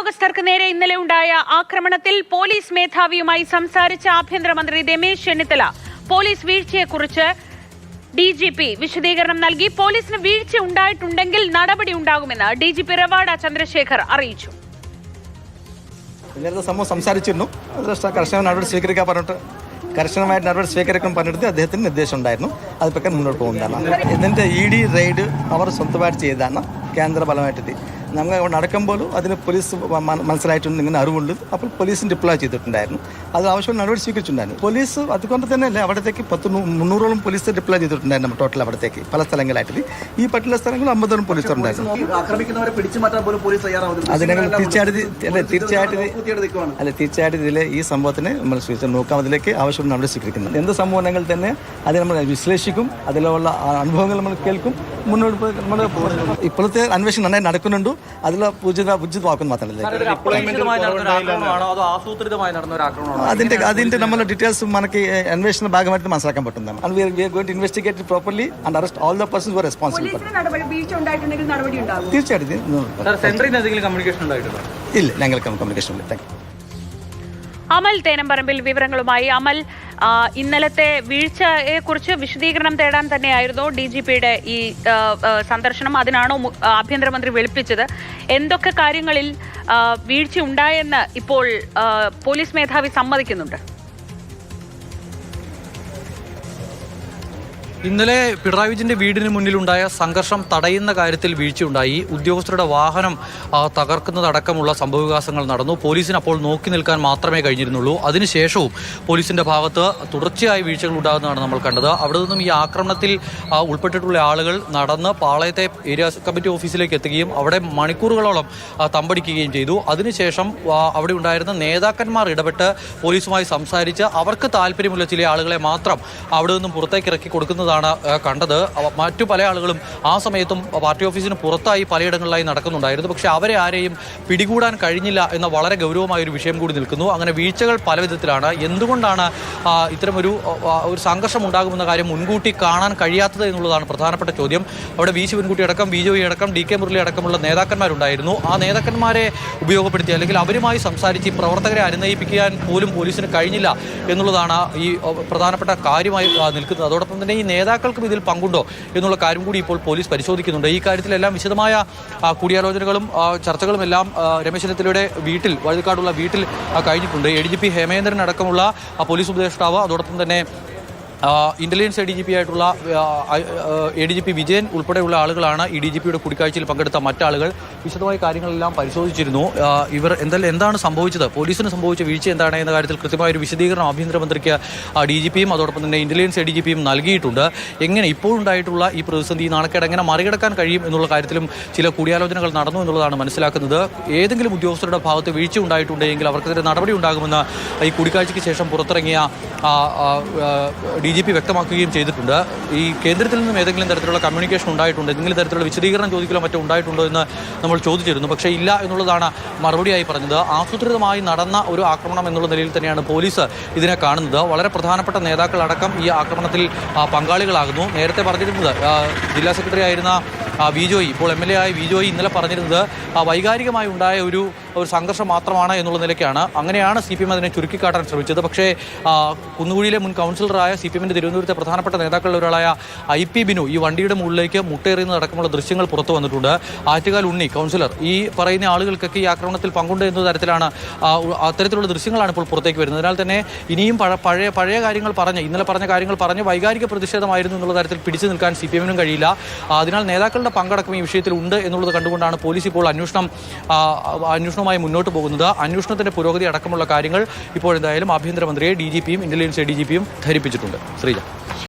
ഉദ്യോഗസ്ഥർക്ക് നേരെ ഇന്നലെ ഉണ്ടായ ആക്രമണത്തിൽ പോലീസ് മേധാവിയുമായി സംസാരിച്ച ആഭ്യന്തരമന്ത്രി രമേശ് ചെന്നിത്തല പോലീസ് വീഴ്ചയെക്കുറിച്ച് DGP വിശദീകരണം നൽകി. പോലീസിന് വീഴ്ച ഉണ്ടായിട്ടുണ്ടെങ്കിൽ നടപടി ഉണ്ടാകുമെന്ന് DGP റവാഡ ചന്ദ്രശേഖർ അറിയിച്ചു. നേരത്തെ സമൂഹം സംസാരിച്ചിരുന്നു. കർശന നടപടി സ്വീകരിക്കാൻ പറഞ്ഞിട്ട് കർശനമായിട്ട് നടപടി സ്വീകരിക്കാൻ പറഞ്ഞിട്ട് അദ്ദേഹത്തിന് നിർദ്ദേശം ഉണ്ടായിരുന്നു. അത് പ്രകാരം മുന്നോട്ട് പോകുന്നതാണ്. ഇതിൻ്റെ ED റെയ്ഡ് അവർ സ്വന്തമായിട്ട് ചെയ്തതാണ്. കേന്ദ്ര ബലമായിട്ട് നമ്മൾ അവിടെ നടക്കുമ്പോഴും അതിന് പോലീസ് മനസ്സിലായിട്ടുണ്ട്, ഇങ്ങനെ അറിവുണ്ട്. അപ്പോൾ പോലീസിന് ഡിപ്ലോയ് ചെയ്തിട്ടുണ്ടായിരുന്നു. അത് ആവശ്യമുള്ള നടപടി സ്വീകരിച്ചിട്ടുണ്ടായിരുന്നു. പോലീസ് അതുകൊണ്ട് തന്നെയല്ലേ അവിടത്തേക്ക് 300ഓളം പോലീസ് ഡിപ്ലോയ് ചെയ്തിട്ടുണ്ടായിരുന്നു. ടോട്ടൽ അവിടത്തേക്ക് പല സ്ഥലങ്ങളായിട്ട് ഈ പറ്റുള്ള സ്ഥലങ്ങളിൽ 50ഓളം പോലീസ് ഉണ്ടായിരുന്നു. അതിനെ തീർച്ചയായിട്ടും ഇതിൽ ഈ സംഭവത്തിന് നമ്മൾ നോക്കാം. അതിലേക്ക് ആവശ്യമുള്ള നടപടി സ്വീകരിക്കുന്നത് എന്ത് സംഭവങ്ങൾ തന്നെ അത് നമ്മൾ വിശ്ലേഷിക്കും. അതിലുള്ള അനുഭവങ്ങൾ നമ്മൾ കേൾക്കും. മുന്നോട്ട് നമ്മൾ ഇപ്പോഴത്തെ അന്വേഷണം നന്നായി നടക്കുന്നുണ്ട്. അതിൽ പൂജിതമാക്കുന്നു മാത്രമല്ല. അതിന്റെ നമ്മുടെ ഡീറ്റെയിൽസ് നമുക്ക് അന്വേഷണ ഭാഗമായിട്ട് മനസ്സിലാക്കാൻ പറ്റുന്നതാണ്. And we are going to investigate it properly and arrest all the persons who are responsible. തീർച്ചയായിട്ടും ഇല്ല, ഞങ്ങൾക്ക് കമ്മ്യൂണിക്കേഷൻ ഇല്ല. Thank you. അമൽ തേനമ്പറമ്പിൽ വിവരങ്ങളുമായി. അമൽ, ഇന്നലത്തെ വീഴ്ചയെക്കുറിച്ച് വിശദീകരണം തേടാൻ തന്നെയായിരുന്നു DGPയുടെ ഈ സന്ദർശനം. അതിനാണോ ആഭ്യന്തരമന്ത്രി വെളുപ്പിച്ചത്? എന്തൊക്കെ കാര്യങ്ങളിൽ വീഴ്ച ഉണ്ടായെന്ന് ഇപ്പോൾ പോലീസ് മേധാവി സമ്മതിക്കുന്നുണ്ട്? ഇന്നലെ പിണറായി വിജയന്റെ വീടിന് മുന്നിലുണ്ടായ സംഘർഷം തടയുന്ന കാര്യത്തിൽ വീഴ്ചയുണ്ടായി. ഉദ്യോഗസ്ഥരുടെ വാഹനം തകർക്കുന്നതടക്കമുള്ള സംഭവവികാസങ്ങൾ നടന്നു. പോലീസിന് അപ്പോൾ നോക്കി നിൽക്കാൻ മാത്രമേ കഴിഞ്ഞിരുന്നുള്ളൂ. അതിനുശേഷവും പോലീസിന്റെ ഭാഗത്ത് തുടർച്ചയായ വീഴ്ചകൾ ഉണ്ടാകുന്നതാണ് നമ്മൾ കണ്ടത്. അവിടെ നിന്നും ഈ ആക്രമണത്തിൽ ഉൾപ്പെട്ടിട്ടുള്ള ആളുകൾ നടന്ന് പാളയത്തെ ഏരിയ കമ്മിറ്റി ഓഫീസിലേക്ക് എത്തുകയും അവിടെ മണിക്കൂറുകളോളം തമ്പടിക്കുകയും ചെയ്തു. അതിനുശേഷം അവിടെ ഉണ്ടായിരുന്ന നേതാക്കന്മാർ ഇടപെട്ട് പോലീസുമായി സംസാരിച്ച് അവർക്ക് താല്പര്യമുള്ള ചില ആളുകളെ മാത്രം അവിടെ നിന്നും പുറത്തേക്ക് ഇറക്കി കൊടുക്കുന്നത് കണ്ടത്. മറ്റു പല ആളുകളും ആ സമയത്തും പാർട്ടി ഓഫീസിന് പുറത്തായി പലയിടങ്ങളിലായി നടക്കുന്നുണ്ടായിരുന്നു. പക്ഷേ അവരെ ആരെയും പിടികൂടാൻ കഴിഞ്ഞില്ല എന്ന വളരെ ഗൗരവമായ ഒരു വിഷയം കൂടി നിൽക്കുന്നു. അങ്ങനെ വീഴ്ചകൾ പല വിധത്തിലാണ്. എന്തുകൊണ്ടാണ് ഇത്തരമൊരു സംഘർഷം ഉണ്ടാകുമെന്ന കാര്യം മുൻകൂട്ടി കാണാൻ കഴിയാത്തത് എന്നുള്ളതാണ് പ്രധാനപ്പെട്ട ചോദ്യം. അവിടെ ശിവൻകുട്ടി അടക്കം BJP അടക്കം DK മുരളി അടക്കമുള്ള നേതാക്കന്മാരുണ്ടായിരുന്നു. ആ നേതാക്കന്മാരെ ഉപയോഗപ്പെടുത്തി അല്ലെങ്കിൽ അവരുമായി സംസാരിച്ച് പ്രവർത്തകരെ അനുനയിപ്പിക്കാൻ പോലും പോലീസിന് കഴിഞ്ഞില്ല എന്നുള്ളതാണ് ഈ പ്രധാനപ്പെട്ട കാര്യമായി നിൽക്കുന്നത്. അതോടൊപ്പം തന്നെ ഈ നേതാക്കൾക്കും ഇതിൽ പങ്കുണ്ടോ എന്നുള്ള കാര്യം കൂടി ഇപ്പോൾ പോലീസ് പരിശോധിക്കുന്നുണ്ട്. ഈ കാര്യത്തിലെല്ലാം വിശദമായ കൂടിയാലോചനകളും ചർച്ചകളും എല്ലാം രമേശ് ചെന്നിത്തലയുടെ വീട്ടിൽ വഴുതക്കാടുള്ള വീട്ടിൽ കഴിഞ്ഞിട്ടുണ്ട്. ADGP ഹേമേന്ദ്രൻ അടക്കമുള്ള പോലീസ് ഉപദേഷ്ടാവ്, അതോടൊപ്പം തന്നെ ഇന്റലിജൻസ് ADGP ആയിട്ടുള്ള ADGP വിജയൻ ഉൾപ്പെടെയുള്ള ആളുകളാണ് ഈ DGPയുടെ കൂടിക്കാഴ്ചയിൽ പങ്കെടുത്ത മറ്റാളുകൾ. വിശദമായ കാര്യങ്ങളെല്ലാം പരിശോധിച്ചിരുന്നു. ഇവർ എന്താണ് സംഭവിച്ചത്, പോലീസിന് സംഭവിച്ച വീഴ്ച എന്താണ് എന്ന കാര്യത്തിൽ കൃത്യമായൊരു വിശദീകരണം ആഭ്യന്തരമന്ത്രിക്ക് DGPയും അതോടൊപ്പം തന്നെ ഇന്റലിജൻസ് ADGPയും നൽകിയിട്ടുണ്ട്. എങ്ങനെ ഇപ്പോഴുണ്ടായിട്ടുള്ള ഈ പ്രതിസന്ധി നാണക്കേട് എങ്ങനെ മറികടക്കാൻ കഴിയും എന്നുള്ള കാര്യത്തിലും ചില കൂടിയാലോചനകൾ നടന്നു എന്നുള്ളതാണ് മനസ്സിലാക്കുന്നത്. ഏതെങ്കിലും ഉദ്യോഗസ്ഥരുടെ ഭാഗത്ത് വീഴ്ച ഉണ്ടായിട്ടുണ്ടെങ്കിൽ അവർക്കെതിരെ നടപടി ഉണ്ടാകുമെന്ന് ഈ കൂടിക്കാഴ്ചയ്ക്ക് ശേഷം പുറത്തിറങ്ങിയ DGP വ്യക്തമാക്കുകയും ചെയ്തിട്ടുണ്ട്. ഈ കേന്ദ്രത്തിൽ നിന്നും ഏതെങ്കിലും തരത്തിലുള്ള കമ്മ്യൂണിക്കേഷൻ ഉണ്ടായിട്ടുണ്ട്, എന്തെങ്കിലും തരത്തിലുള്ള വിശദീകരണം ചോദിക്കലോ മറ്റോ ഉണ്ടായിട്ടുണ്ടോ എന്ന് നമ്മൾ ചോദിച്ചിരുന്നു. പക്ഷേ ഇല്ല എന്നുള്ളതാണ് മറുപടിയായി പറഞ്ഞത്. ആസൂത്രിതമായി നടന്ന ഒരു ആക്രമണം എന്നുള്ള നിലയിൽ തന്നെയാണ് പോലീസ് ഇതിനെ കാണുന്നത്. വളരെ പ്രധാനപ്പെട്ട നേതാക്കളടക്കം ഈ ആക്രമണത്തിൽ പങ്കാളികളാകുന്നു. നേരത്തെ പറഞ്ഞിരുന്നത് ജില്ലാ സെക്രട്ടറി ആയിരുന്ന വിജോയ്, ഇപ്പോൾ MLA ആയ വിജോയ് ഇന്നലെ പറഞ്ഞിരുന്നത് വൈകാരികമായി ഉണ്ടായ ഒരു സംഘർഷം മാത്രമാണ് എന്നുള്ള നിലയ്ക്കാണ്. അങ്ങനെയാണ് CPM അതിനെ ചുരുക്കിക്കാട്ടാൻ ശ്രമിച്ചത്. പക്ഷേ കുന്നുകുഴിയിലെ മുൻ കൗൺസിലറായ CPMന്റെ തിരുവനന്തപുരത്തെ പ്രധാനപ്പെട്ട നേതാക്കളിൽ ഒരാളായ IP ബിനു ഈ വണ്ടിയുടെ മുകളിലേക്ക് മുട്ടേറിയുന്നതടക്കമുള്ള ദൃശ്യങ്ങൾ പുറത്തു വന്നിട്ടുണ്ട്. ആറ്റുകാൽ ഉണ്ണി കൗൺസിലർ ഈ പറയുന്ന ആളുകൾക്കൊക്കെ ഈ ആക്രമണത്തിൽ പങ്കുണ്ട് എന്ന തരത്തിലാണ് അത്തരത്തിലുള്ള ദൃശ്യങ്ങളാണ് ഇപ്പോൾ പുറത്തേക്ക് വരുന്നത്. അതിനാൽ തന്നെ ഇനിയും പഴയ കാര്യങ്ങൾ ഇന്നലെ പറഞ്ഞ കാര്യങ്ങൾ പറഞ്ഞ് വൈകാരിക പ്രതിഷേധമായിരുന്നു എന്നുള്ള തരത്തിൽ പിടിച്ചു നിൽക്കാൻ CPMനും കഴിയില്ല. അതിനാൽ നേതാക്കളുടെ പങ്കടക്കം ഈ വിഷയത്തിൽ ഉണ്ട് എന്നുള്ളത് കണ്ടുകൊണ്ടാണ് പോലീസ് ഇപ്പോൾ അന്വേഷണവുമായി മുന്നോട്ട് പോകുന്നത്. അന്വേഷണത്തിന്റെ പുരോഗതി അടക്കമുള്ള കാര്യങ്ങൾ ഇപ്പോഴെന്തായാലും ആഭ്യന്തരമന്ത്രിയെ DGPയും ഇന്റലിജൻസ് ADGPയും ധരിപ്പിച്ചിട്ടുണ്ട്. ശ്രീജ.